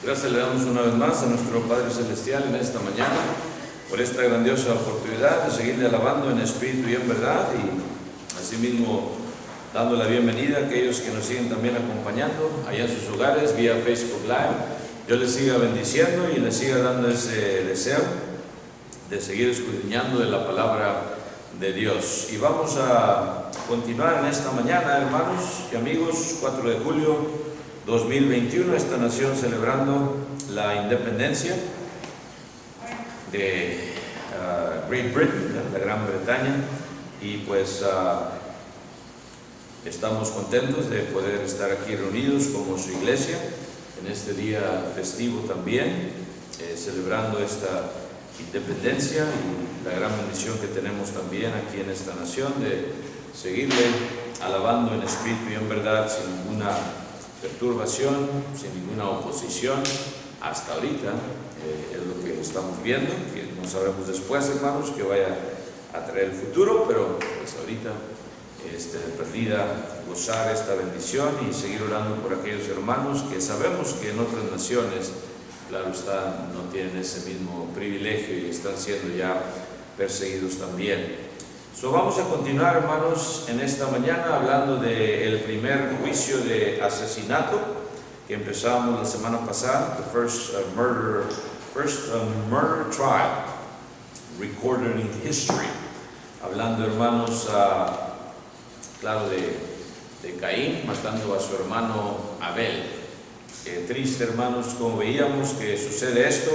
Gracias le damos una vez más a nuestro Padre Celestial en esta mañana por esta grandiosa oportunidad de seguirle alabando en espíritu y en verdad, y asimismo dando la bienvenida a aquellos que nos siguen también acompañando allá en sus hogares vía Facebook Live. Dios les siga bendiciendo y les siga dando ese deseo de seguir escudriñando de la palabra de Dios. Y vamos a continuar en esta mañana, hermanos y amigos, 4 de julio 2021, esta nación celebrando la independencia de Great Britain, la Gran Bretaña, y pues estamos contentos de poder estar aquí reunidos como su iglesia en este día festivo también, celebrando esta independencia y la gran bendición que tenemos también aquí en esta nación de seguirle alabando en espíritu y en verdad sin ninguna perturbación, sin ninguna oposición hasta ahorita. Es lo que estamos viendo, que no sabemos después, hermanos, que vaya a traer el futuro, pero pues ahorita de perdida gozar esta bendición y seguir orando por aquellos hermanos que sabemos que en otras naciones, claro está, no tienen ese mismo privilegio y están siendo ya perseguidos también. Vamos a continuar, hermanos, en esta mañana hablando del primer juicio de asesinato que empezamos la semana pasada, the first murder trial recorded in history. Hablando, hermanos, claro, de Caín matando a su hermano Abel. Triste, hermanos, como veíamos que sucede esto,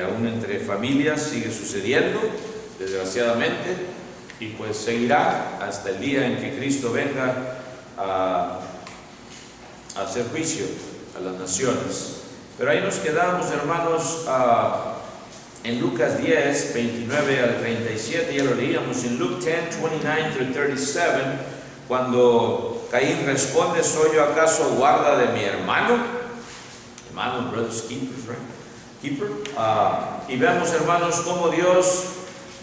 aún entre familias sigue sucediendo, desgraciadamente, y pues seguirá hasta el día en que Cristo venga a hacer juicio a las naciones. Pero ahí nos quedamos, hermanos, en Lucas 10, 29 al 37, ya lo leíamos, en Luke 10, 29 through 37, cuando Caín responde: ¿soy yo acaso guarda de mi hermano? Hermano, brothers, keepers, right? Keeper. Y vemos, hermanos, cómo Dios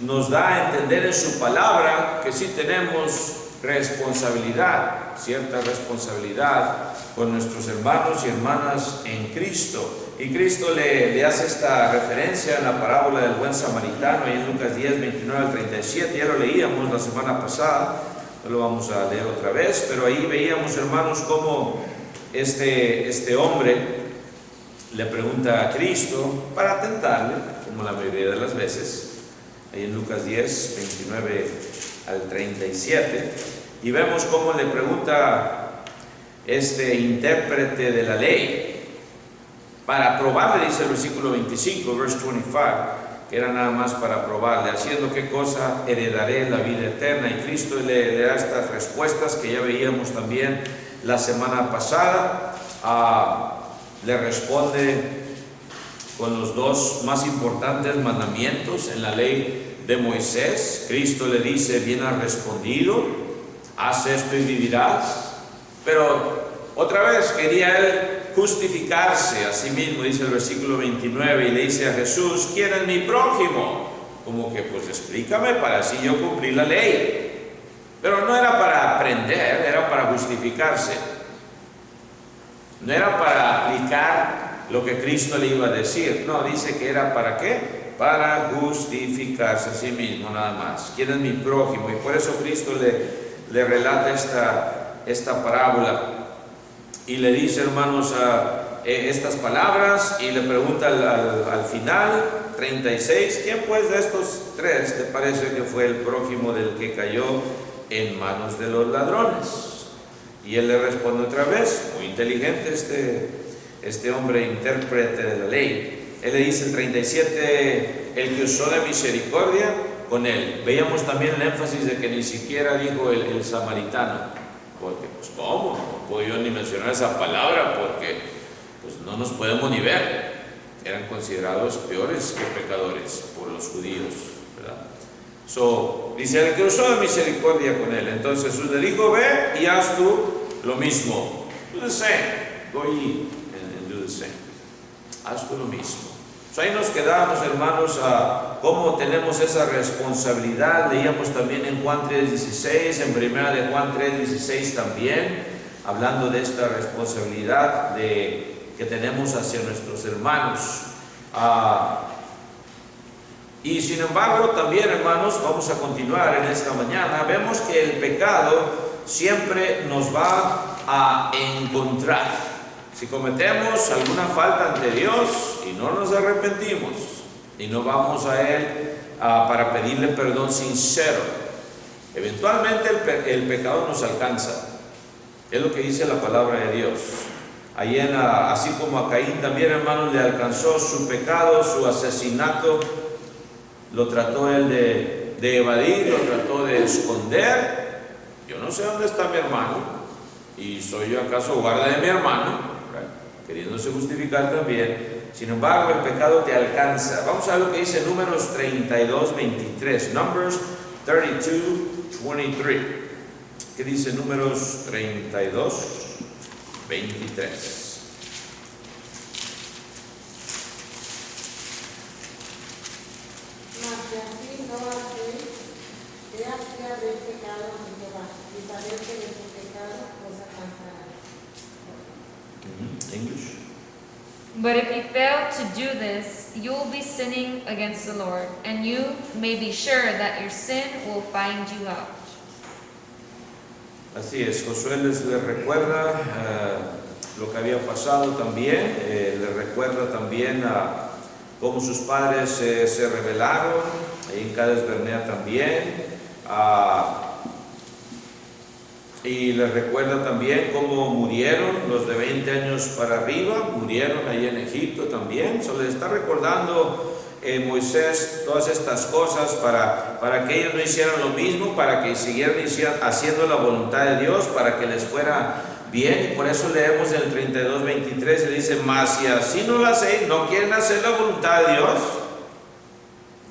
nos da a entender en su palabra que sí tenemos responsabilidad, cierta responsabilidad con nuestros hermanos y hermanas en Cristo. Y Cristo le hace esta referencia en la parábola del buen samaritano, ahí en Lucas 10, 29 al 37, ya lo leíamos la semana pasada, no lo vamos a leer otra vez, pero ahí veíamos, hermanos, cómo este hombre le pregunta a Cristo para tentarle, como la mayoría de las veces, ahí en Lucas 10, 29 al 37, y vemos cómo le pregunta este intérprete de la ley, para probarle, dice el versículo 25, verse 25, que era nada más para probarle, haciendo qué cosa heredaré la vida eterna. Y Cristo le da estas respuestas que ya veíamos también la semana pasada. Le responde con los dos más importantes mandamientos en la ley de Moisés. Cristo le dice: bien has respondido, haz esto y vivirás. Pero otra vez quería él justificarse a sí mismo, dice el versículo 29, y le dice a Jesús: ¿quién es mi prójimo? Como que pues explícame para así yo cumplir la ley. Pero no era para aprender, era para justificarse. No era para aplicar lo que Cristo le iba a decir. No, dice que era para ¿qué? Para justificarse a sí mismo, nada más. ¿Quién es mi prójimo? Y por eso Cristo le relata esta parábola. Y le dice, hermanos, estas palabras, y le pregunta al final, 36, ¿quién pues de estos tres te parece que fue el prójimo del que cayó en manos de los ladrones? Y él le responde otra vez, muy inteligente este hombre intérprete de la ley. Él le dice el 37, el que usó de misericordia con él. Veíamos también el énfasis de que ni siquiera dijo el samaritano, porque pues ¿cómo? No puedo yo ni mencionar esa palabra porque pues no nos podemos ni ver. Eran considerados peores que pecadores por los judíos, ¿verdad? Dice, el que usó de misericordia con él. Entonces Jesús le dijo: ve y haz tú lo mismo. Do the same. Go ye and do the same. Haz tú lo mismo. Ahí nos quedamos, hermanos, a cómo tenemos esa responsabilidad. Leíamos también en Juan 3:16, en primera de Juan 3:16 también, hablando de esta responsabilidad de que tenemos hacia nuestros hermanos. Y sin embargo, también, hermanos, vamos a continuar en esta mañana. Vemos que el pecado siempre nos va a encontrar. Si cometemos alguna falta ante Dios y no nos arrepentimos y no vamos a Él para pedirle perdón sincero, eventualmente el pecado nos alcanza. Es lo que dice la palabra de Dios. Así como a Caín también, hermanos, le alcanzó su pecado, su asesinato. Lo trató él de evadir, lo trató de esconder. Yo no sé dónde está mi hermano, y soy yo acaso guarda de mi hermano, queriéndose justificar también. Sin embargo, el pecado te alcanza. Vamos a ver lo que dice Números 32, 23. Numbers 32, 23. ¿Qué dice Números 32, 23? English. But if you fail to do this, you will be sinning against the Lord, and you may be sure that your sin will find you out. Así es, Josué les recuerda lo que había pasado también, les recuerda también cómo sus padres se rebelaron, ahí en Cades Bernea también, y les recuerda también cómo murieron los de 20 años para arriba, murieron ahí en Egipto también. So, les está recordando Moisés todas estas cosas para que ellos no hicieran lo mismo, para que siguieran haciendo la voluntad de Dios, para que les fuera bien. Y por eso leemos en el 32, 23, y dice: mas si así no lo hacéis, no quieren hacer la voluntad de Dios,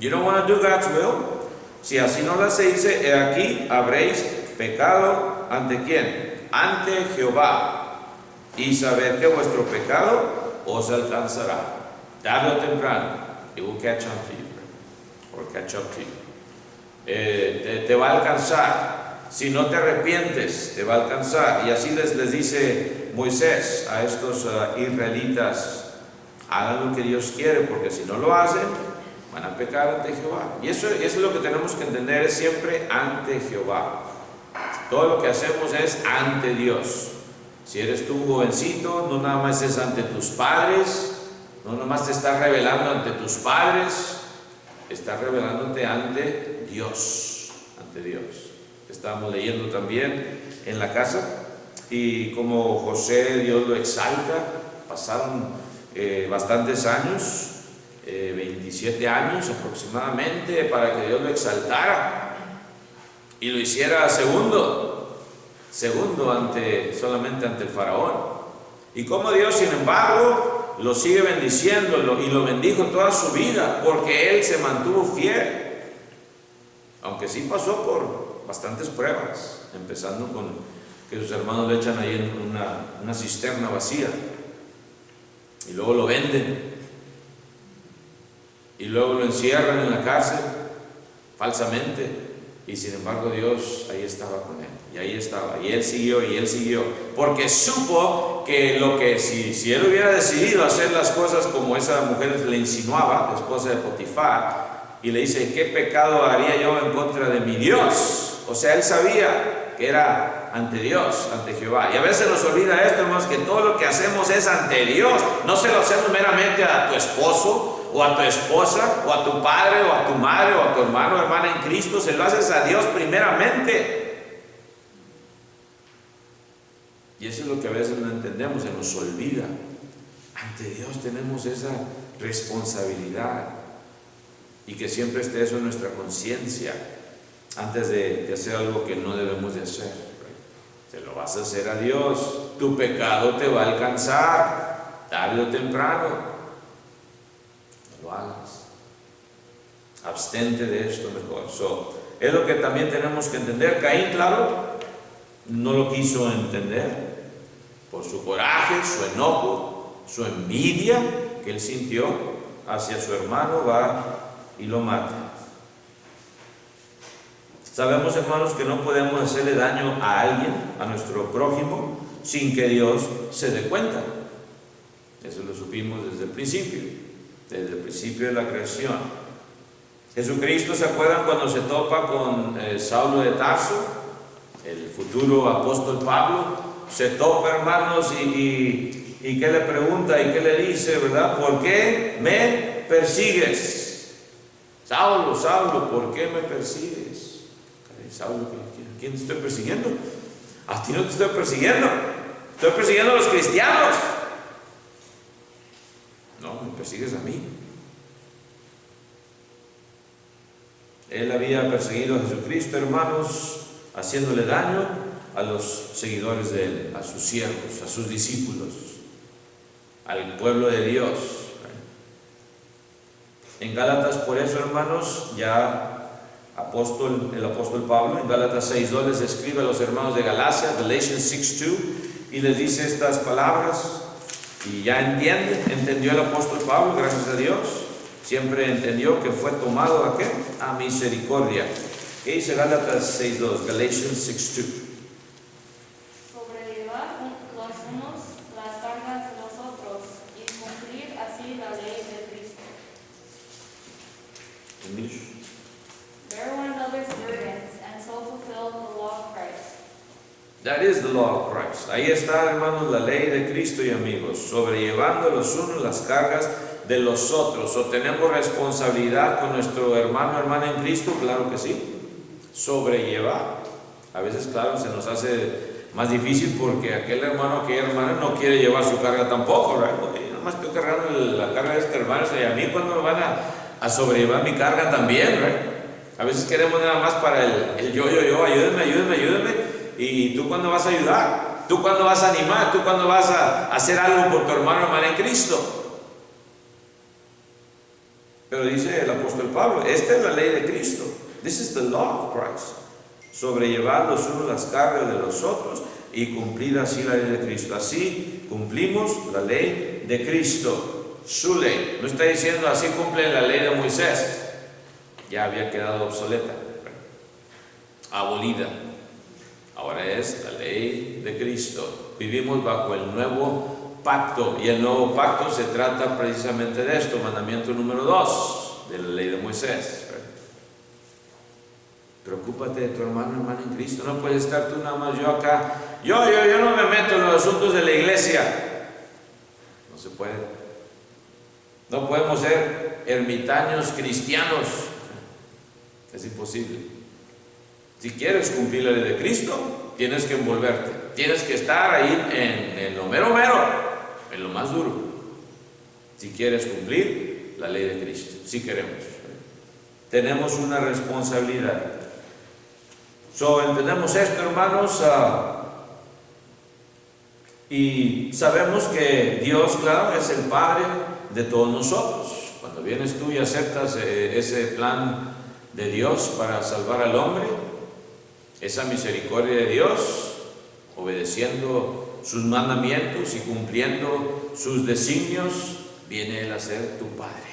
you don't want to do God's will, si así no lo hacéis, he aquí habréis pecado. ¿Ante quién? Ante Jehová. Y saber que vuestro pecado os alcanzará. Tarde o temprano. It will catch up to you. Or catch up to you. Te va a alcanzar. Si no te arrepientes, te va a alcanzar. Y así les dice Moisés a estos israelitas: hagan lo que Dios quiere, porque si no lo hacen, van a pecar ante Jehová. Y eso es lo que tenemos que entender, es siempre ante Jehová. Todo lo que hacemos es ante Dios. Si eres tú un jovencito, no nada más es ante tus padres, no nada más te estás revelando ante tus padres, estás revelándote ante Dios, ante Dios. Estábamos leyendo también en la casa, y como José, Dios lo exalta. Pasaron bastantes años, 27 años aproximadamente, para que Dios lo exaltara. Y lo hiciera segundo solamente ante el faraón. Y como Dios, sin embargo, lo sigue bendiciendo, y lo bendijo toda su vida, porque él se mantuvo fiel. Aunque sí pasó por bastantes pruebas, empezando con que sus hermanos le echan ahí en una cisterna vacía, y luego lo venden, y luego lo encierran en la cárcel falsamente. Y sin embargo Dios ahí estaba con él, y ahí estaba, y él siguió, porque supo que si él hubiera decidido hacer las cosas como esa mujer le insinuaba, la esposa de Potifar, y le dice: ¿qué pecado haría yo en contra de mi Dios? O sea, él sabía que era ante Dios, ante Jehová. Y a veces nos olvida esto, hermanos, que todo lo que hacemos es ante Dios. No se lo hacemos meramente a tu esposo, o a tu esposa, o a tu padre, o a tu madre, o a tu hermano o hermana en Cristo. Se lo haces a Dios primeramente. Y eso es lo que a veces no entendemos, se nos olvida. Ante Dios tenemos esa responsabilidad, y que siempre esté eso en nuestra conciencia antes de hacer algo que no debemos de hacer. Se lo vas a hacer a Dios, tu pecado te va a alcanzar tarde o temprano. Lo hagas, abstente de esto mejor. Es lo que también tenemos que entender. Caín, claro, no lo quiso entender por su coraje, su enojo, su envidia que él sintió hacia su hermano, va y lo mata. Sabemos, hermanos, que no podemos hacerle daño a alguien, a nuestro prójimo, sin que Dios se dé cuenta. Eso lo supimos desde el principio de la creación. Jesucristo, ¿se acuerdan cuando se topa con Saulo de Tarso, el futuro apóstol Pablo? Se topa, hermanos, y ¿qué le pregunta y qué le dice, verdad? ¿Por qué me persigues? Saulo, Saulo, ¿por qué me persigues? Saulo, ¿quién te estoy persiguiendo? A ti no te estoy persiguiendo, estoy persiguiendo a los cristianos. No, me persigues a mí. Él había perseguido a Jesucristo, hermanos, haciéndole daño a los seguidores de él, a sus siervos, a sus discípulos, al pueblo de Dios. En Gálatas, por eso, hermanos, ya el apóstol Pablo en Gálatas 6:2 les escribe a los hermanos de Galacia, Galatians 6:2, y les dice estas palabras, y ya entendió el apóstol Pablo, gracias a Dios, siempre entendió que fue tomado ¿a qué? A misericordia. ¿Qué dice Gálatas 6:2? Galatians 6:2. Sobrellevar los unos las cargas de los otros y cumplir así la ley de Cristo. English. Bear one another's burdens and so fulfill the law of Christ. That is the law of Christ. Ahí está, hermanos, la ley de Cristo y amigos, sobrellevando los unos las cargas de los otros. ¿O tenemos responsabilidad con nuestro hermano o hermana en Cristo? Claro que sí. Sobrellevar. A veces, claro, se nos hace más difícil porque aquel hermano, aquella hermana no quiere llevar su carga tampoco, ¿verdad? Yo nomás estoy cargando la carga de este hermano, y a mí cuando me van a sobrellevar mi carga también, ¿verdad? A veces queremos nada más para el yo, ayúdame. ¿Y tú cuándo vas a ayudar? ¿Tú cuándo vas a animar? ¿Tú cuándo vas a hacer algo por tu hermano o hermana en Cristo? Pero dice el apóstol Pablo, esta es la ley de Cristo. This is the law of Christ. Sobrellevar los unos las cargas de los otros y cumplir así la ley de Cristo. Así cumplimos la ley de Cristo, su ley. No está diciendo así cumple la ley de Moisés. Ya había quedado obsoleta, abolida. Ahora es la ley de Cristo. Vivimos bajo el nuevo pacto, y el nuevo pacto se trata precisamente de esto, mandamiento número 2 de la ley de Moisés. Preocúpate de tu hermano, hermana en Cristo. No puedes estar tú nada más, yo acá, yo no me meto en los asuntos de la iglesia. No se puede. No podemos ser ermitaños cristianos. Es imposible. Si quieres cumplir la ley de Cristo, tienes que envolverte, tienes que estar ahí en lo mero, en lo más duro. Si quieres cumplir la ley de Cristo, si queremos. Tenemos una responsabilidad. Entendemos esto, hermanos, y sabemos que Dios, claro, es el Padre de todos nosotros. Cuando vienes tú y aceptas ese plan de Dios para salvar al hombre, esa misericordia de Dios, obedeciendo sus mandamientos y cumpliendo sus designios, viene Él a ser tu Padre.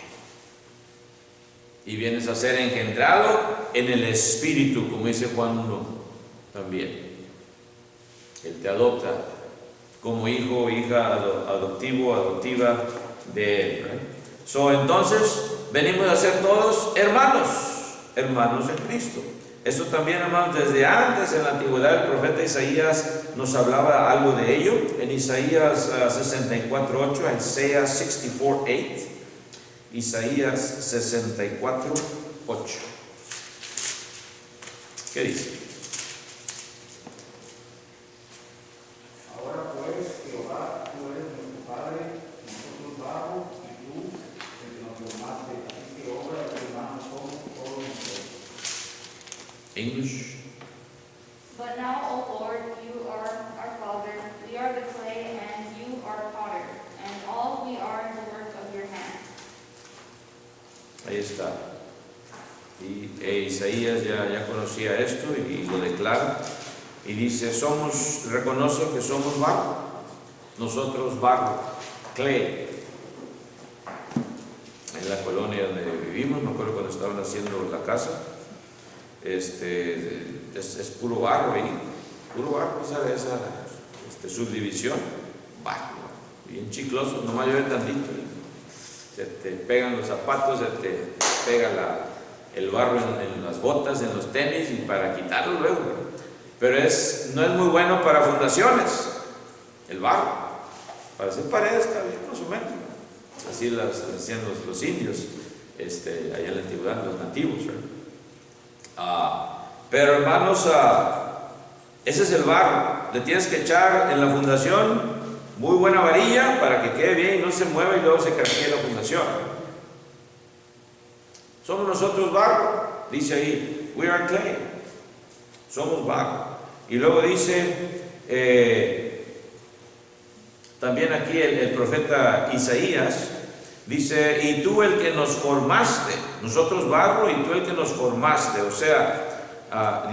Y vienes a ser engendrado en el Espíritu, como dice Juan 1 también. Él te adopta como hijo o hija adoptiva de Él. Entonces, venimos a ser todos hermanos en Cristo. Esto también, hermanos, desde antes en la antigüedad el profeta Isaías nos hablaba algo de ello. En Isaías 64:8, Isaiah 64:8, Isaías 64:8. ¿Qué dice? Ahora pues, Jehová, tú eres nuestro Padre, nosotros barro, y tú, el que nos formaste, así que obra de tu mano somos todos nosotros. English. But now, O Lord, you are our Father, we are the clay, and you are potter, and all we are the work of your hand. Ahí está. Y Isaías ya conocía esto y lo declara. Y dice, reconoce que somos barro. Nosotros barro, clay. En la colonia donde vivimos, me acuerdo cuando estaban haciendo la casa, es puro barro ahí, puro barro, esa subdivisión, barro. bien chiclosos, nomás llueve tantito, se te pegan los zapatos, se te pega el barro en las botas, en los tenis, y para quitarlo luego. Pero no es muy bueno para fundaciones, el barro. Para hacer paredes está bien, más o menos. Así las hacían los indios, allá en la antigüedad, los nativos. Pero hermanos, ese es el barro. Le tienes que echar en la fundación muy buena varilla para que quede bien y no se mueva y luego se craquee la fundación. Somos nosotros barro, dice ahí, we are clay. Somos barro. Y luego dice, también aquí el profeta Isaías, dice, y tú el que nos formaste, nosotros barro y tú el que nos formaste, o sea,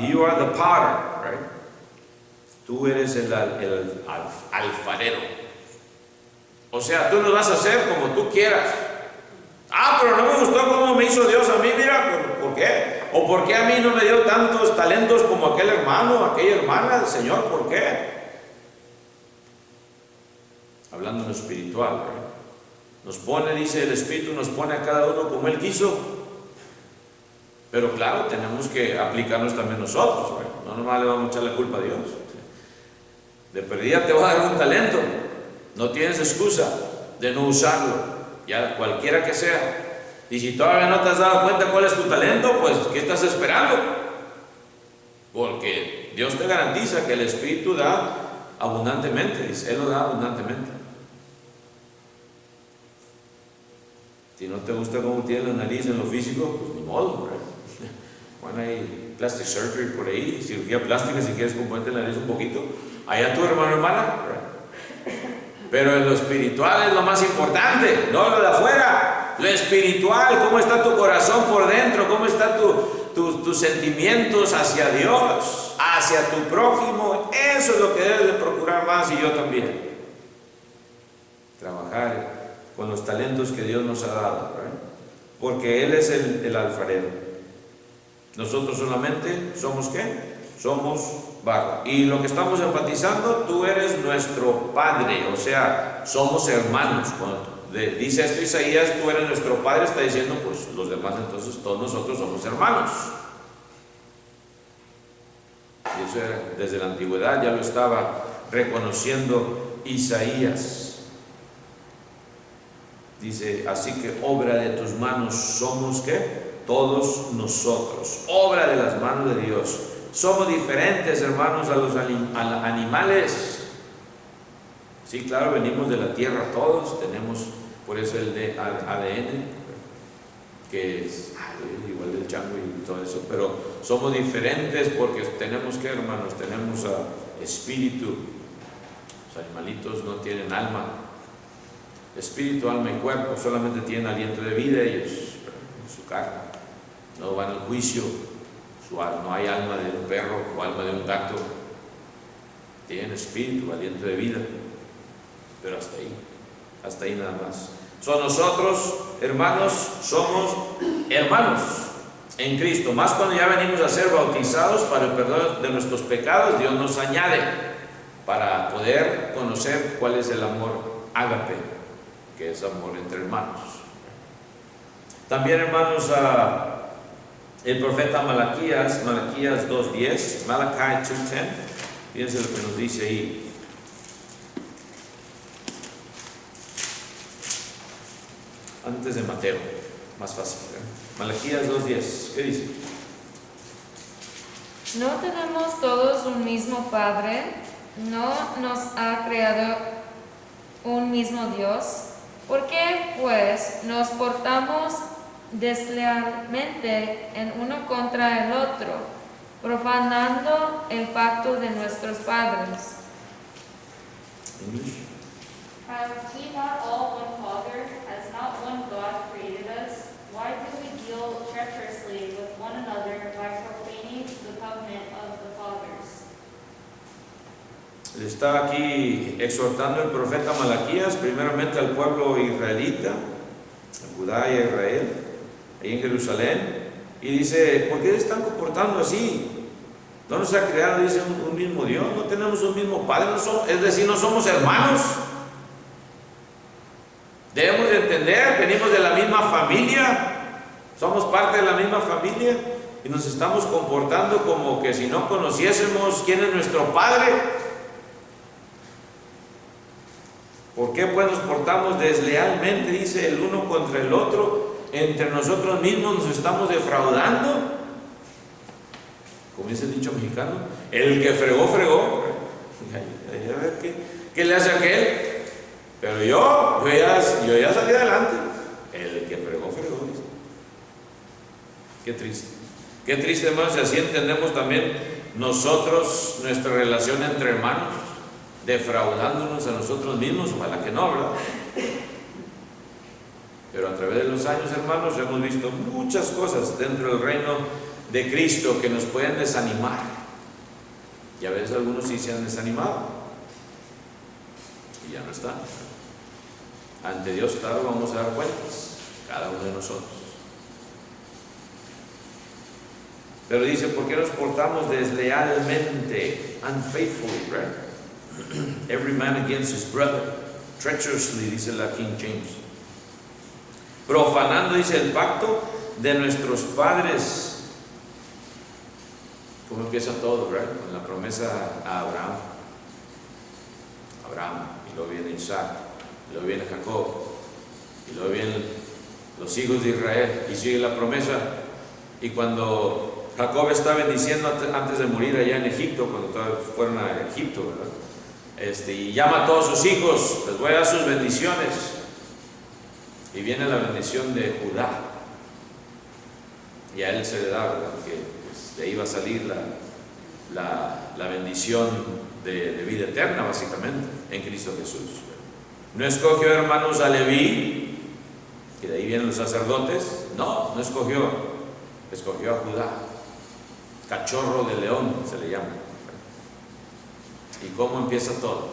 you are the potter, right? Tú eres el alfarero. O sea, tú nos vas a hacer como tú quieras. Pero no me gustó cómo me hizo Dios a mí, mira, ¿por qué? ¿O por qué a mí no me dio tantos talentos como aquel hermano, aquella hermana? Señor, ¿por qué? Hablando en lo espiritual, ¿verdad? Nos pone, dice el Espíritu, nos pone a cada uno como Él quiso. Pero claro, tenemos que aplicarnos también nosotros, ¿verdad? No nomás le vamos a echar la culpa a Dios. De perdida te va a dar un talento, no tienes excusa de no usarlo, ya cualquiera que sea. Y si todavía no te has dado cuenta cuál es tu talento, pues ¿qué estás esperando? Porque Dios te garantiza que el Espíritu da abundantemente, dice, Él lo da abundantemente. Si no te gusta cómo tiene la nariz en lo físico, pues ni modo, ¿verdad? Bueno, hay plastic surgery por ahí, cirugía plástica si quieres componerte la nariz un poquito. Allá tu hermano, hermana, ¿verdad? Pero en lo espiritual es lo más importante, no lo de afuera. Lo espiritual, cómo está tu corazón por dentro, cómo están tus sentimientos hacia Dios, hacia tu prójimo. Eso es lo que debes de procurar más, y yo también. Trabajar con los talentos que Dios nos ha dado, ¿verdad? Porque Él es el alfarero. Nosotros solamente somos ¿qué? Somos barro. Y lo que estamos enfatizando, tú eres nuestro Padre, o sea, somos hermanos. Cuando dice esto Isaías, tú eres nuestro Padre, está diciendo, pues los demás, entonces todos nosotros somos hermanos. Y eso era, desde la antigüedad ya lo estaba reconociendo Isaías. Dice, así que obra de tus manos somos ¿qué? Todos nosotros, obra de las manos de Dios. Somos diferentes, hermanos, a los animales. Sí, claro, venimos de la tierra todos, tenemos por eso el ADN, que es igual del chango y todo eso, pero somos diferentes porque tenemos que, hermanos, tenemos espíritu. Los animalitos no tienen alma. Espíritu, alma y cuerpo solamente tienen aliento de vida ellos, en su carne. No van al juicio. No hay alma de un perro o alma de un gato. Tienen espíritu, aliento de vida. Pero hasta ahí nada más. Nosotros, hermanos, somos hermanos en Cristo. Más cuando ya venimos a ser bautizados para el perdón de nuestros pecados, Dios nos añade para poder conocer cuál es el amor ágape, que es amor entre hermanos. También, hermanos, el profeta Malaquías 2:10, Malachi 2:10, fíjense lo que nos dice ahí. Antes de Mateo, más fácil, ¿eh? Malaquías 2:10, ¿qué dice? ¿No tenemos todos un mismo Padre? ¿No nos ha creado un mismo Dios? ¿Por qué, pues, nos portamos deslealmente en uno contra el otro, profanando el pacto de nuestros padres? English. Have we not all one Father? Has not one God created us? Why do we deal treacherously with one another by profaning the covenant of the fathers? Le está aquí exhortando el profeta Malaquías, primeramente al pueblo israelita, a Judá y a Israel, ahí en Jerusalén, y dice, ¿por qué se están comportando así? ¿No nos ha creado, dice, un mismo Dios? ¿No tenemos un mismo Padre? Es decir, ¿no somos hermanos? entender, venimos de la misma familia, somos parte de la misma familia y nos estamos comportando como que si no conociésemos quién es nuestro Padre. ¿Por qué pues nos portamos deslealmente, dice, el uno contra el otro? Entre nosotros mismos nos estamos defraudando. Como dice el dicho mexicano, el que fregó, fregó. A ver qué le hace a aquel. Pero yo ya salí adelante. El que fregó, fregó. Dice. Qué triste. Qué triste, hermanos, y así entendemos también nosotros nuestra relación entre hermanos, defraudándonos a nosotros mismos. Ojalá que no, ¿verdad? Pero a través de los años, hermanos, hemos visto muchas cosas dentro del reino de Cristo que nos pueden desanimar. Y a veces algunos sí se han desanimado y ya no están. Ante Dios, claro, vamos a dar cuentas, cada uno de nosotros. Pero dice, ¿por qué nos portamos deslealmente? Unfaithfully, right? Every man against his brother. Treacherously, dice la King James. Profanando, dice, el pacto de nuestros padres. ¿Cómo empieza todo, right? Con la promesa a Abraham. Y luego viene Isaac, y luego viene Jacob, y luego vienen los hijos de Israel, y sigue la promesa. Y cuando Jacob está bendiciendo antes de morir allá en Egipto, cuando todos fueron a Egipto, ¿verdad? Y llama a todos sus hijos, les voy a dar sus bendiciones. Y viene la bendición de Judá, y a él se le da, ¿verdad? Que pues, de ahí va a salir la bendición de vida eterna, básicamente, en Cristo Jesús. No escogió, hermanos, a Leví, que de ahí vienen los sacerdotes. No escogió a Judá, cachorro de león se le llama. ¿Y cómo empieza todo?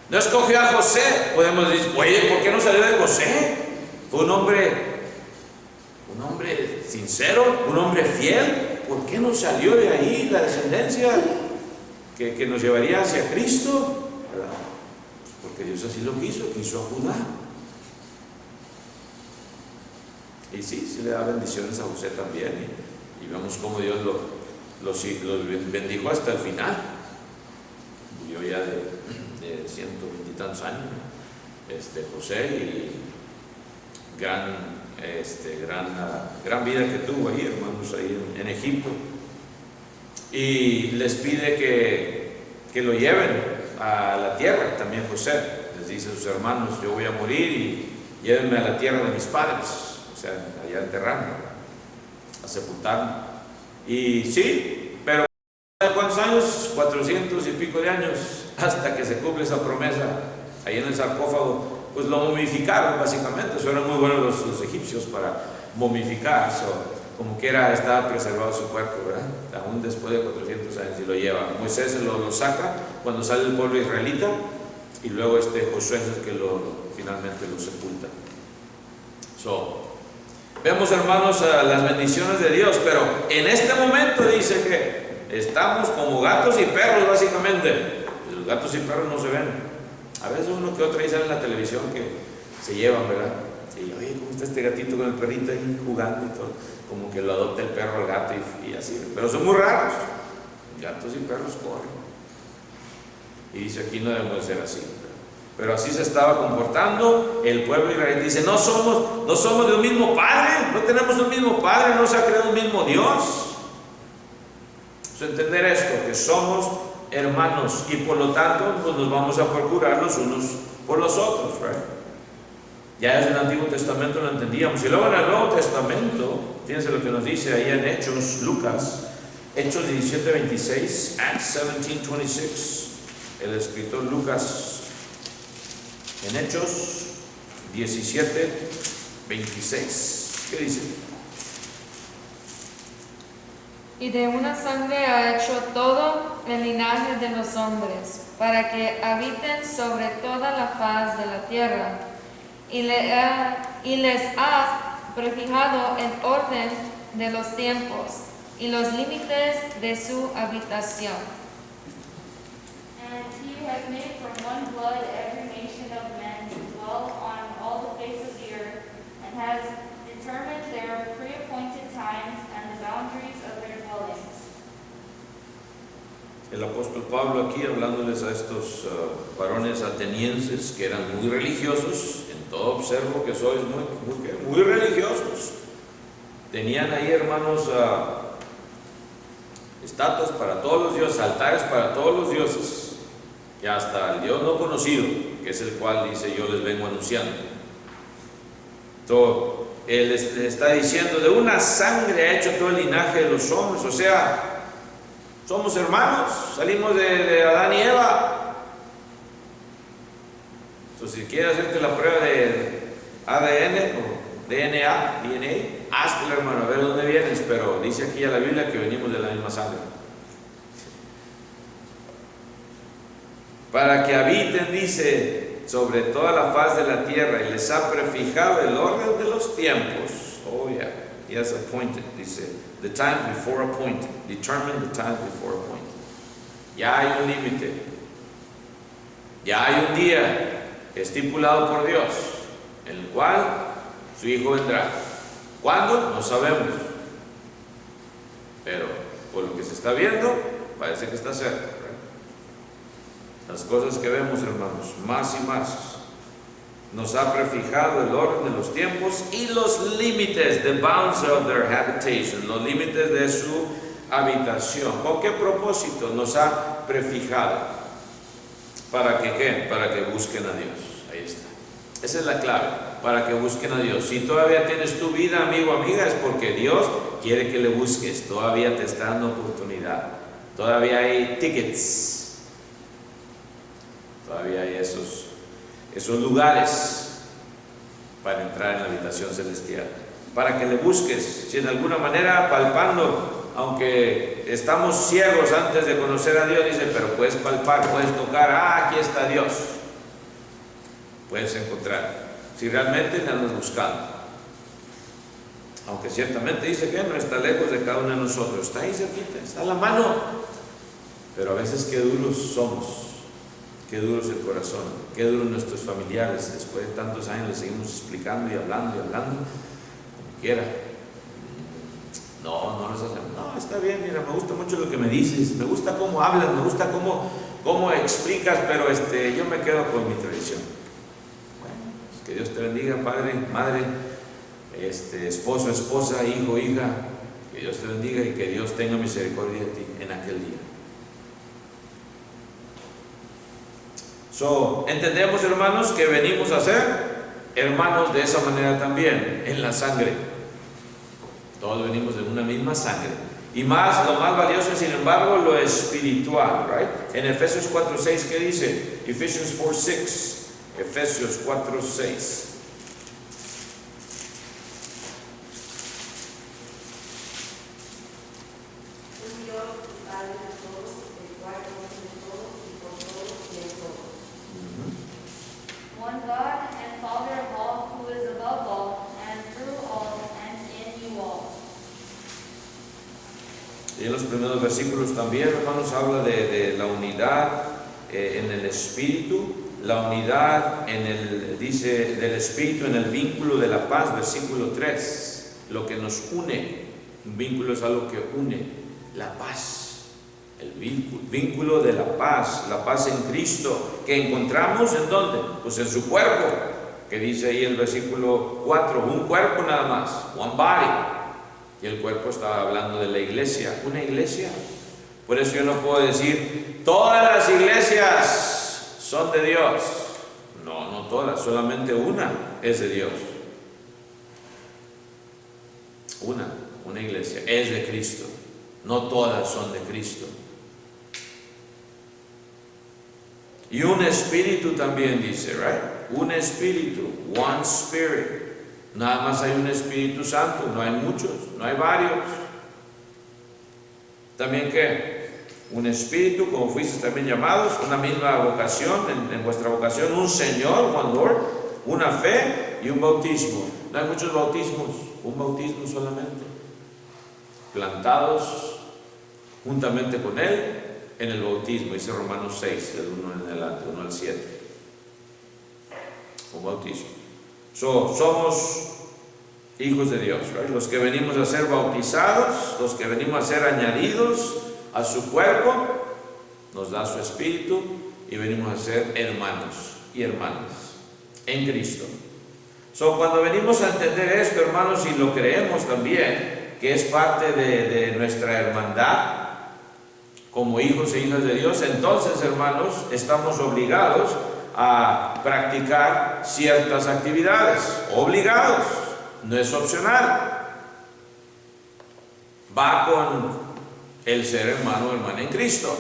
No escogió a José. Podemos decir, oye, ¿por qué no salió de José? Fue un hombre sincero, un hombre fiel. ¿Por qué no salió de ahí la descendencia que nos llevaría hacia Cristo? ¿Verdad? Porque Dios así lo quiso a Judá. Y sí le da bendiciones a José también. Y vemos cómo Dios los bendijo hasta el final. Murió ya de 120 y tantos años, José, y gran vida que tuvo ahí, hermanos, ahí en Egipto. Y les pide que lo lleven a la tierra. También José les dice a sus hermanos, yo voy a morir y llévenme a la tierra de mis padres, o sea, allá a enterrarme, a sepultarme. Y sí, pero ¿cuántos años? 400 y pico de años, hasta que se cumple esa promesa. Ahí en el sarcófago pues lo momificaron básicamente. Eso eran muy buenos los egipcios para momificar. Como quiera estaba preservado su cuerpo, ¿verdad? Aún después de 400 años, y lo lleva. Moisés lo saca cuando sale el pueblo israelita, y luego Josué es el que finalmente lo sepulta. Vemos, hermanos, las bendiciones de Dios, pero en este momento dice que estamos como gatos y perros, básicamente. Los gatos y perros no se ven. A veces uno que otro ahí sale en la televisión que se llevan, ¿verdad? Y oye, ¿cómo está este gatito con el perrito ahí jugando y todo? Como que lo adopta el perro al gato y así. Pero son muy raros. Gatos y perros corren. Y dice, aquí no debemos ser así. Pero así se estaba comportando el pueblo israelí. Dice, no somos de un mismo Padre, no tenemos un mismo Padre, no se ha creado un mismo Dios. Entender esto, que somos hermanos, y por lo tanto pues nos vamos a procurar los unos por los otros, right? Ya desde el Antiguo Testamento lo entendíamos, y luego en el Nuevo Testamento, fíjense lo que nos dice ahí en Hechos, Lucas, Hechos 17:26, Acts 17:26, el escritor Lucas, en Hechos 17:26, ¿qué dice? Y de una sangre ha hecho todo el linaje de los hombres, para que habiten sobre toda la faz de la tierra, y les ha prefijado el orden de los tiempos y los límites de su habitación. And he has made from one blood every nation of men to dwell on all the face of the earth, has determined their pre-appointed times and the boundaries of their dwellings. El apóstol Pablo aquí hablándoles a estos varones atenienses que eran muy religiosos, en todo observo que sois muy religiosos. Tenían ahí, hermanos, estatuas para todos los dioses, altares para todos los dioses, y hasta el Dios no conocido, que es el cual dice yo les vengo anunciando. Entonces, él les está diciendo, de una sangre ha hecho todo el linaje de los hombres, o sea, somos hermanos, salimos de Adán y Eva. Entonces, si quieres hacerte la prueba de ADN o DNA, háztela, hermano, a ver dónde vienes, pero dice aquí a la Biblia que venimos de la misma sangre. Para que habiten, dice, sobre toda la faz de la tierra, y les ha prefijado el orden de los tiempos. Oh yeah, he has appointed, dice, the time before appointed, determine the time before appointed. Ya hay un límite, ya hay un día estipulado por Dios, en el cual su Hijo vendrá. ¿Cuándo? No sabemos, pero por lo que se está viendo, parece que está cerca. Las cosas que vemos, hermanos, más y más, nos ha prefijado el orden de los tiempos y los límites, the bounds of their habitation, los límites de su habitación. ¿Con qué propósito nos ha prefijado? ¿Para que qué? Para que busquen a Dios. Ahí está. Esa es la clave, para que busquen a Dios. Si todavía tienes tu vida, amigo, amiga, es porque Dios quiere que le busques. Todavía te está dando oportunidad. Todavía hay tickets. Todavía hay esos lugares para entrar en la habitación celestial, para que le busques. Si en alguna manera palpando, aunque estamos ciegos antes de conocer a Dios, dice, pero puedes palpar, puedes tocar, aquí está Dios, puedes encontrar, si realmente le andas buscando. Aunque ciertamente dice que no está lejos de cada uno de nosotros, está ahí cerquita, está a la mano, pero a veces qué duros somos. Qué duro es el corazón, qué duros nuestros familiares. Después de tantos años les seguimos explicando y hablando, como quiera. No les hacemos. No, está bien, mira, me gusta mucho lo que me dices, me gusta cómo hablas, me gusta cómo explicas, pero yo me quedo con mi tradición. Bueno, que Dios te bendiga, padre, madre, esposo, esposa, hijo, hija. Que Dios te bendiga y que Dios tenga misericordia de ti en aquel día. Entendemos, hermanos, que venimos a ser hermanos de esa manera también, en la sangre. Todos venimos de una misma sangre. Y lo más valioso es, sin embargo, lo espiritual, right? En Efesios 4:6, ¿qué dice? Ephesians 4:6. Efesios 4:6. One God and Father of all, who is above all, and through all, and in you all. Y en los primeros versículos también, hermanos, habla de la unidad en el Espíritu, la unidad dice, del Espíritu en el vínculo de la paz, versículo 3, lo que nos une. Un vínculo es algo que une, la paz. El vínculo de la paz en Cristo, que encontramos ¿en dónde? Pues en su cuerpo, que dice ahí el versículo 4, un cuerpo nada más, one body, y el cuerpo está hablando de la iglesia, una iglesia. Por eso yo no puedo decir, todas las iglesias son de Dios. No todas, solamente una es de Dios. Una iglesia es de Cristo, no todas son de Cristo. Y un espíritu también dice, right? Un espíritu, one spirit. Nada más hay un Espíritu Santo, no hay muchos, no hay varios. También ¿qué? Un espíritu, como fuisteis también llamados, una misma vocación, en vuestra vocación, un Señor, one Lord, una fe y un bautismo. No hay muchos bautismos, un bautismo solamente. Plantados juntamente con Él en el bautismo, dice Romanos 6, del 1 en adelante, 1 al 7. Un bautismo. Somos hijos de Dios, right? Los que venimos a ser bautizados, los que venimos a ser añadidos a su cuerpo, nos da su espíritu y venimos a ser hermanos y hermanas en Cristo. Cuando venimos a entender esto, hermanos, y lo creemos también, que es parte de nuestra hermandad como hijos e hijas de Dios, entonces, hermanos, estamos obligados a practicar ciertas actividades, obligados, no es opcional, va con el ser hermano o hermana en Cristo,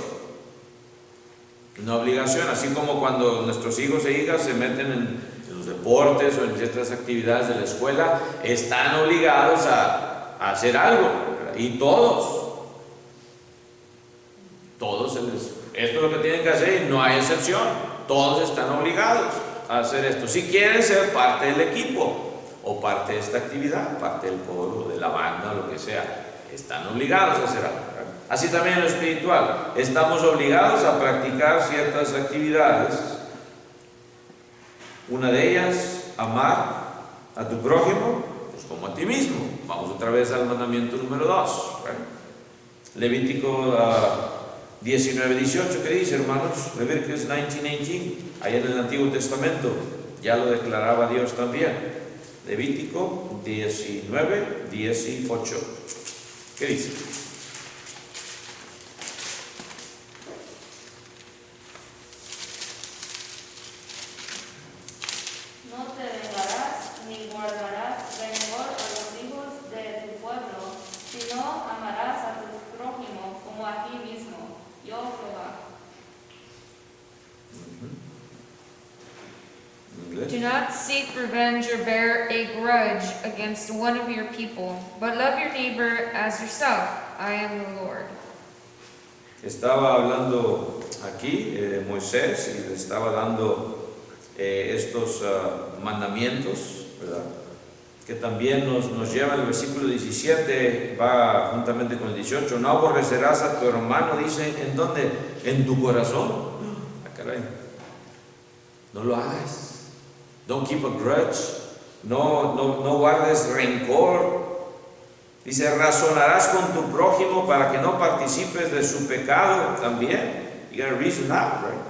una obligación, así como cuando nuestros hijos e hijas se meten en los deportes o en ciertas actividades de la escuela, están obligados a hacer algo, y todos esto es lo que tienen que hacer y no hay excepción, todos están obligados a hacer esto, si quieren ser parte del equipo o parte de esta actividad, parte del coro, de la banda o lo que sea, están obligados a hacer algo. Así también en lo espiritual, estamos obligados a practicar ciertas actividades. Una de ellas, amar a tu prójimo, pues como a ti mismo. Vamos otra vez al mandamiento número 2. Levítico 19:18, ¿qué dice, hermanos? Levíticos 19:18, ahí en el Antiguo Testamento, ya lo declaraba Dios también. Levítico 19:18, ¿qué dice? Do not seek revenge or bear a grudge against one of your people, but love your neighbor as yourself. I am the Lord. Estaba hablando aquí Moisés y le estaba dando estos mandamientos, ¿verdad? Que también nos lleva el versículo 17, va juntamente con el 18. No aborrecerás a tu hermano, dice, ¿en dónde? En tu corazón. Ah, caray. No lo hagas. Don't keep a grudge. No guardes rencor. Dice, razonarás con tu prójimo para que no participes de su pecado también. You gotta reason out, right?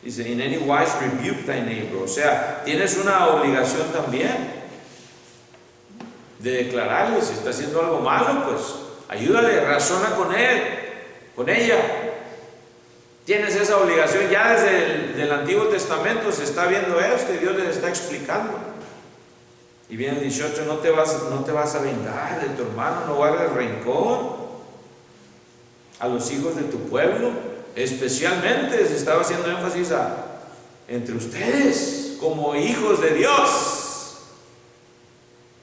Dice, in any wise rebuke thy neighbor. O sea, tienes una obligación también de declararle, si está haciendo algo malo, pues ayúdale, razona con él, con ella. Tienes esa obligación, ya desde el Antiguo Testamento se está viendo esto y Dios les está explicando. Y viene el 18, no te vas a vengar de tu hermano, no guardes rencor a los hijos de tu pueblo, especialmente se estaba haciendo énfasis entre ustedes como hijos de Dios.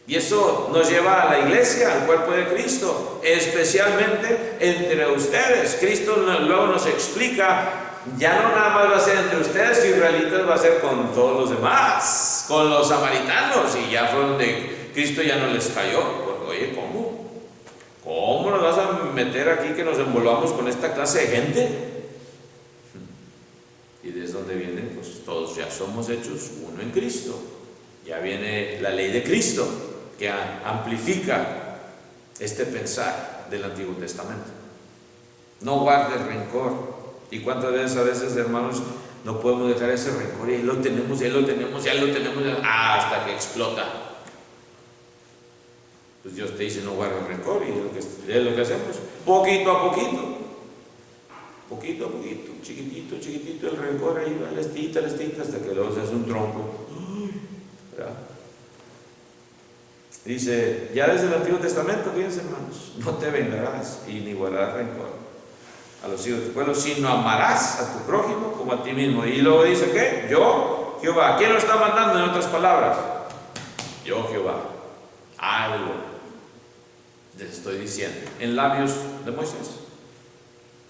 Y eso nos lleva a la iglesia, al cuerpo de Cristo, especialmente entre ustedes. Cristo luego nos explica, ya no nada más va a ser entre ustedes israelitas, va a ser con todos los demás, con los samaritanos, y ya fue donde Cristo ya no les cayó. Pues, oye, ¿cómo nos vas a meter aquí que nos envolvamos con esta clase de gente? Y desde donde viene, pues todos ya somos hechos uno en Cristo. Ya viene la ley de Cristo, que amplifica este pensar del Antiguo Testamento. No guardes rencor. ¿Y cuántas veces, hermanos, no podemos dejar ese rencor? Y ahí lo tenemos, hasta que explota. Pues Dios te dice, no guardes rencor, y es lo que hacemos, poquito a poquito, chiquitito el rencor, ahí va, lestita, hasta que luego se hace un tronco. ¿Verdad? Dice, ya desde el Antiguo Testamento, fíjense, hermanos, no te vengarás y ni guardarás rencor a los hijos de tu pueblo, sino amarás a tu prójimo como a ti mismo. Y luego dice, ¿qué? Yo, Jehová. ¿Quién lo está mandando en otras palabras? Yo, Jehová. Algo les estoy diciendo en labios de Moisés.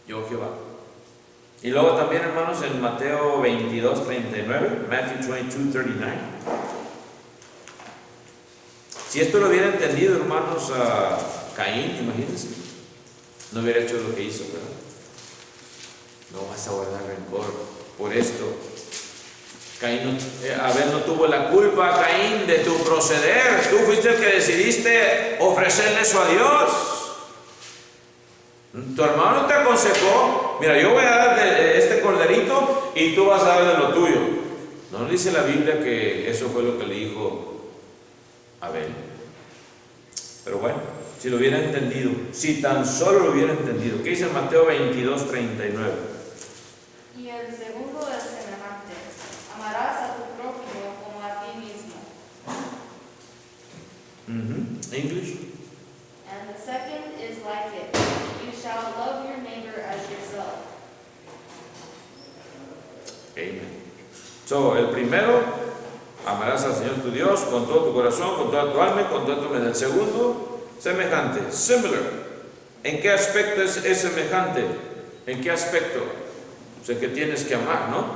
Yo, Jehová. Y luego también, hermanos, en Mateo 22:39, Matthew 22:39. Si esto lo hubiera entendido, hermanos, Caín, imagínense, no hubiera hecho lo que hizo, ¿verdad? No vas a guardar rencor por esto. Abel no tuvo la culpa, Caín, de tu proceder. Tú fuiste el que decidiste ofrecerle eso a Dios. Tu hermano te aconsejó, mira, yo voy a dar de este corderito y tú vas a dar de lo tuyo. No dice la Biblia que eso fue lo que le dijo Abel. Pero bueno, si lo hubiera entendido, si tan solo lo hubiera entendido. ¿Qué dice Mateo 22, 39? Y el segundo es semejante: amarás a tu prójimo como a ti mismo. English. And the second is like it: you shall love your neighbor as yourself. Amen. So, el primero, amarás al Señor tu Dios con todo tu corazón, con toda tu alma y con toda tu mente. El segundo, semejante, similar. ¿En qué aspecto es semejante? ¿En qué aspecto? O sea, que tienes que amar, ¿no?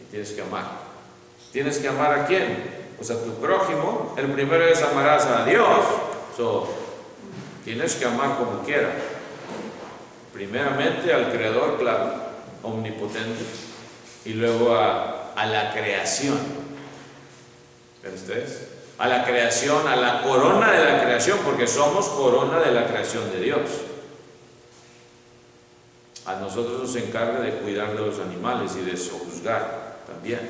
Y tienes que amar. ¿Tienes que amar a quién? Pues a tu prójimo. El primero es amarás a Dios. So, tienes que amar como quiera. Primeramente al Creador, claro, omnipotente. Y luego a la creación. ¿Ven ustedes? A la creación, a la corona de la creación, porque somos corona de la creación de Dios. A nosotros nos encarga de cuidar de los animales y de sojuzgar también.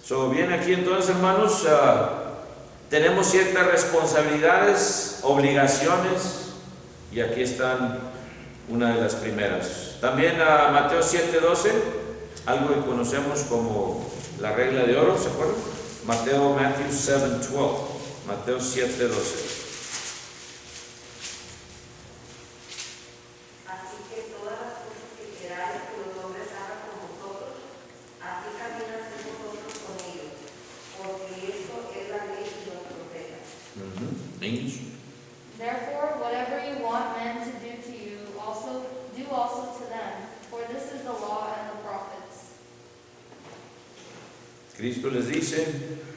So, bien, aquí entonces, hermanos, tenemos ciertas responsabilidades, obligaciones, y aquí están una de las primeras. También a Mateo 7:12, algo que conocemos como la regla de oro, ¿se acuerdan? Matthew 7:12, Mateo 7:12. Así que todas las cosas que queráis que los hombres hagan con vosotros, así también haced vosotros con ellos, porque esto es la ley y los profetas. English. Therefore, whatever you want men to do to you, do also to them, for this is the law and the prophets. Cristo les dice,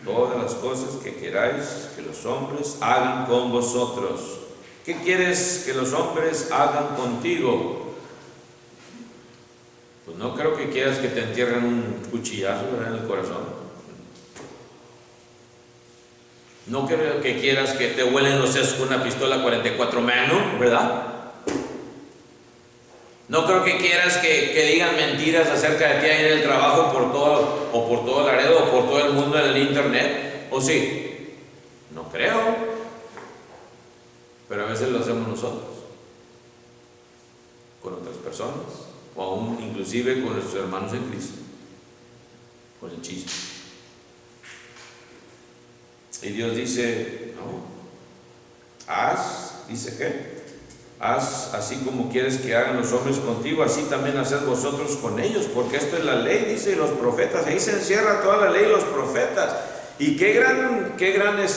todas las cosas que queráis que los hombres hagan con vosotros. ¿Qué quieres que los hombres hagan contigo? Pues no creo que quieras que te entierren un cuchillazo, ¿verdad?, en el corazón. No creo que quieras que te huelen los sesos con una pistola 44 Magnum, ¿verdad? No creo que quieras que digan mentiras acerca de ti ahí en el trabajo por todo Laredo o por todo el mundo en el internet. ¿O sí? No creo. Pero a veces lo hacemos nosotros, con otras personas, o aún inclusive con nuestros hermanos en Cristo, con el chisme. Y Dios dice, no, dice que haz así como quieres que hagan los hombres contigo, así también haced vosotros con ellos, porque esto es la ley, dice, y los profetas. Ahí se encierra toda la ley y los profetas. Y qué gran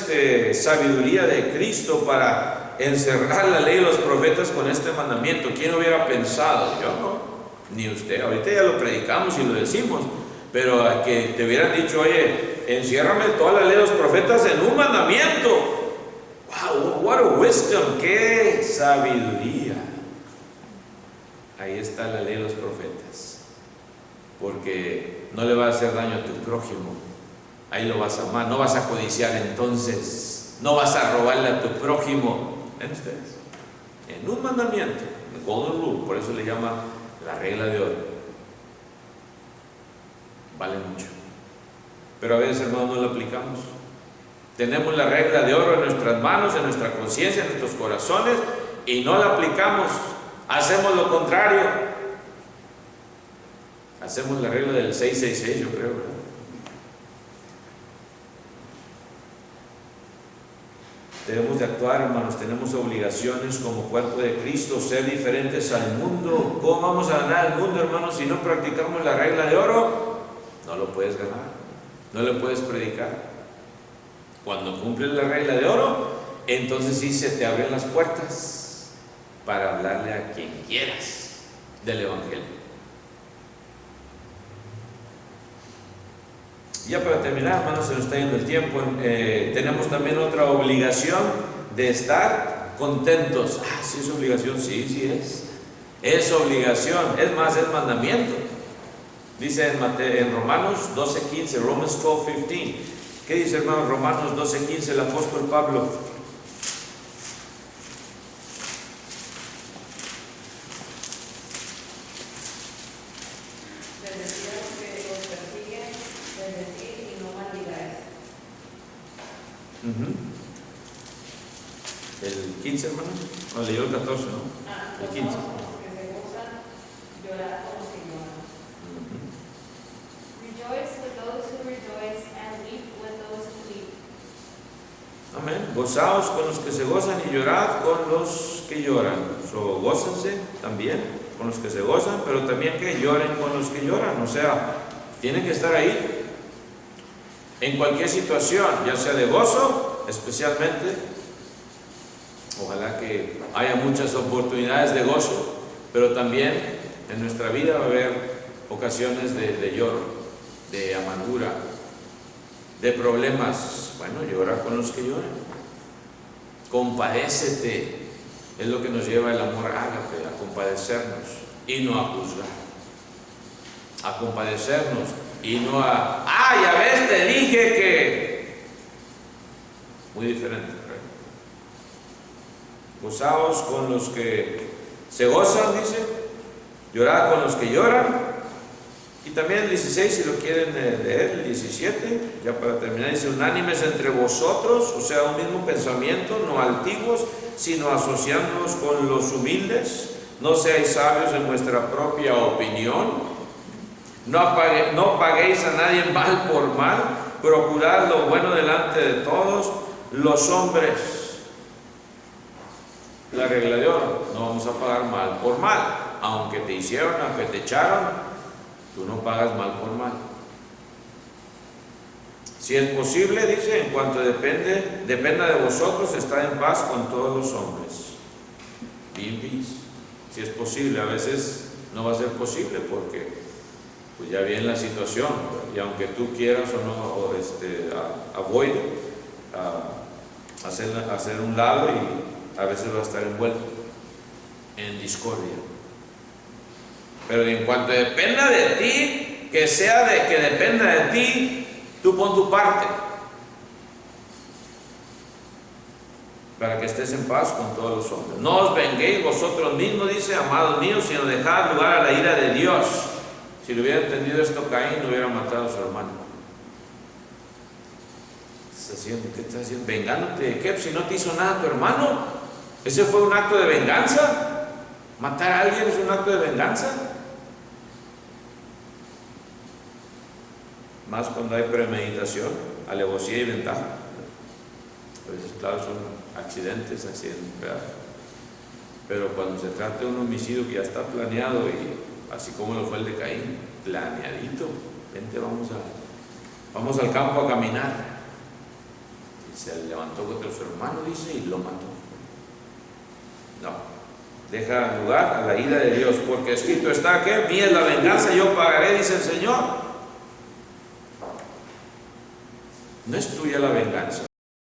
sabiduría de Cristo para encerrar la ley y los profetas con este mandamiento. ¿Quién hubiera pensado? Yo no, ni usted. Ahorita ya lo predicamos y lo decimos, pero a que te hubieran dicho, oye, enciérrame toda la ley de los profetas en un mandamiento. Wow, what a wisdom, qué sabiduría. Ahí está la ley de los profetas, porque no le va a hacer daño a tu prójimo. Ahí lo vas a amar, no vas a codiciar entonces, no vas a robarle a tu prójimo. ¿Ven ustedes? En un mandamiento, el golden rule, por eso le llama la regla de oro. Vale mucho. Pero a veces, hermanos, no lo aplicamos. Tenemos la regla de oro en nuestras manos, en nuestra conciencia, en nuestros corazones, y no la aplicamos. Hacemos lo contrario. Hacemos la regla del 666, yo creo, ¿verdad? Debemos de actuar, hermanos, tenemos obligaciones como cuerpo de Cristo, ser diferentes al mundo. ¿Cómo vamos a ganar el mundo, hermanos, si no practicamos la regla de oro? No lo puedes ganar, no lo puedes predicar. Cuando cumples la regla de oro, entonces sí se te abren las puertas para hablarle a quien quieras del Evangelio. Ya para terminar, hermanos, se nos está yendo el tiempo. Tenemos también otra obligación de estar contentos. ¿Sí es obligación? Sí es. Es obligación, es más, es mandamiento. Dice en Romanos 12:15, Romans 12:15. ¿Qué dice, hermanos? Romanos 12:15, el apóstol Pablo. Bendecid a los que los persiguen, bendecid y no maldigáis. El 15, hermano. No, leyó el 14, ¿no? El 15. Los que se gozan, llorad con los que lloran. Rejoice with those who rejoice and weep with those who weep. Amén. Gozaos con los que se gozan y llorad con los que lloran. So, gócense también con los que se gozan, pero también que lloren con los que lloran. O sea, tienen que estar ahí en cualquier situación, ya sea de gozo, especialmente. Ojalá que haya muchas oportunidades de gozo, pero también en nuestra vida va a haber ocasiones de lloro, de amargura, de problemas. Bueno, llora con los que lloran. Compadécete. Es lo que nos lleva el amor ágape, a compadecernos y no a juzgar. A compadecernos y no a, ya ves, te dije que. Muy diferente, ¿verdad? Gozaos con los que se gozan, dice. Llorad con los que lloran. Y también el 16, si lo quieren leer, el 17, ya para terminar, dice: unánimes entre vosotros, o sea, un mismo pensamiento, no altivos, sino asociándonos con los humildes. No seáis sabios en vuestra propia opinión. No paguéis a nadie mal por mal. Procurad lo bueno delante de todos los hombres. La regla de oro: no vamos a pagar mal por mal. Aunque te hicieron, aunque te echaron, tú no pagas mal por mal. Si es posible, dice, en cuanto dependa de vosotros, estar en paz con todos los hombres. Be in peace. Si es posible, a veces no va a ser posible porque pues ya viene la situación, y aunque tú quieras o no, avoid, hacer un lado, y a veces va a estar envuelto en discordia. Pero en cuanto dependa de ti, que dependa de ti, tú pon tu parte para que estés en paz con todos los hombres. No os venguéis vosotros mismos, dice, amados míos, sino dejad lugar a la ira de Dios. Si lo hubiera entendido esto Caín, no hubiera matado a su hermano. ¿Qué estás haciendo? ¿Vengándote de qué? Si no te hizo nada tu hermano. ¿Ese fue un acto de venganza? ¿Matar a alguien es un acto de venganza? Más cuando hay premeditación, alevosía y ventaja. A veces, claro, son accidentes, ¿verdad? Pero cuando se trata de un homicidio que ya está planeado, y así como lo fue el de Caín, planeadito, vente, vamos al campo a caminar. Y se levantó contra su hermano, dice, y lo mató. No, deja lugar a la ira de Dios, porque escrito está que mía es la venganza, yo pagaré, dice el Señor. No es tuya la venganza,